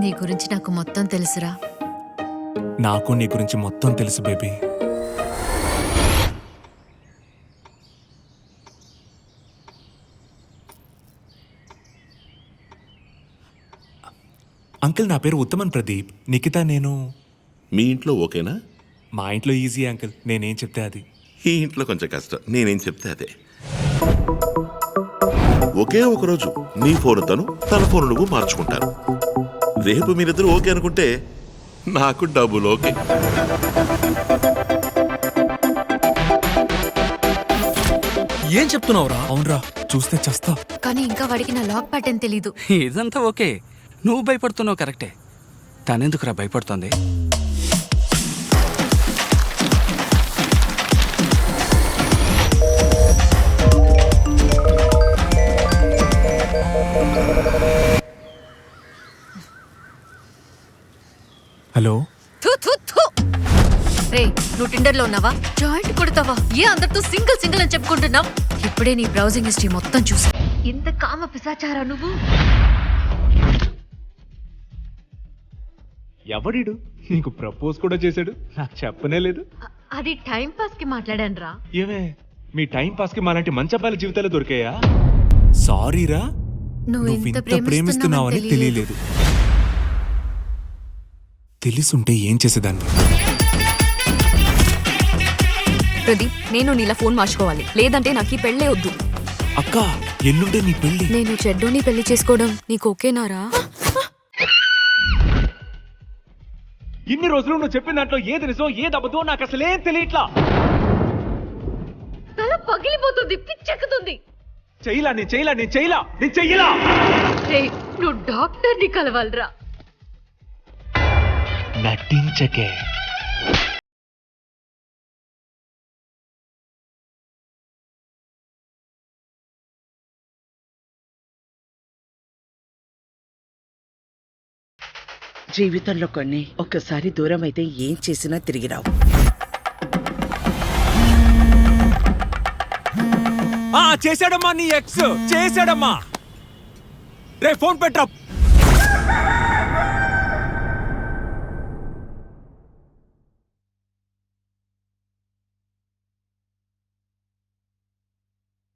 నీ గురించి నాకు మొత్తం తెలుసురా. నాకు నీ గురించి మొత్తం తెలుసు బేబీ. అంకుల్, నా పేరు ఉత్తమన్ ప్రదీప్. నిఖిత నేను. మీ ఇంట్లో ఓకేనా? మా ఇంట్లో ఈజీ అంకుల్, నేనేం చెప్తే అది. ఈ ఇంట్లో కొంచెం కష్టం, నేనేం చెప్తే అదే. ఒకే ఒక రోజు నీ ఫోన్ తన ఫోన్ నువ్వు మార్చుకుంటారు. రేపు మీరిద్దరు ఓకే అనుకుంటే నాకు డబుల్ ఓకే. ఏం చెప్తున్నావురా? అవునరా, చూస్తే చస్తా. కానీ ఇంకా వాడికి నా లాక్ ప్యాటర్న్ తెలీదు. ఇదంతా ఓకే, నువ్వు భయపడుతున్నావు కరెక్టే. తనెందుకురా భయపడుతోంది? హలో. థు, థు, థు. రే, నువ్వు టిండర్ లో ఉన్నావా? జాయింట్ కొడతావా? ఏ అందరితో సింగిల్ సింగిల్ అని చెప్పుకుంటున్నావు? ఇప్పుడే నీ బ్రౌజింగ్ హిస్టరీ మొత్తం చూసా. ఇంత కామ పిశాచారా నువ్వు? ఎవడీడు నీకు ప్రపోజ్ కూడా చేశాడు? నాకు చెప్పనే లేదు. అది టైం పాస్ కి మాట్లాడాను రా. ఏమే, మీ టైం పాస్ కి మాలాంటి మంచి అబ్బాయిల జీవితాలు దొరికాయా? సారీరా, నువ్వు నువ్వు ఇంత ఇంత ప్రేమిస్తున్నావని తెలియలేదు. తెలిసుంటే ఏం చేసేదాన్ని? ప్రదీప్, నేను నీలా ఫోన్ మార్చుకోవాలి, లేదంటే నాకు ఈ పెళ్ళే వద్దు. అక్క, ఎల్లుండే నీ పెళ్లి. నేను చెడ్డోని పెళ్లి చేసుకోవడం నీకు ఓకేనారా? ఇన్ని రోజులు నువ్వు చెప్పిన దాంట్లో ఏది నిజం ఏది అబద్ధం నాకు అసలేం తెలియట్లా. తల పగిలిపోతుంది, పిచ్చెక్కుతుంది. చెయ్యలా. రే, నువ్వు డాక్టర్ ని కలవాలరా. నటించకే. జీవితంలో కొన్ని ఒక్కసారి దూరం అయితే ఏం చేసినా తిరిగి రావు. చేశాడమ్మా నీ ఎక్స్, చేశాడమ్మా. రే, ఫోన్ పెట్టరా.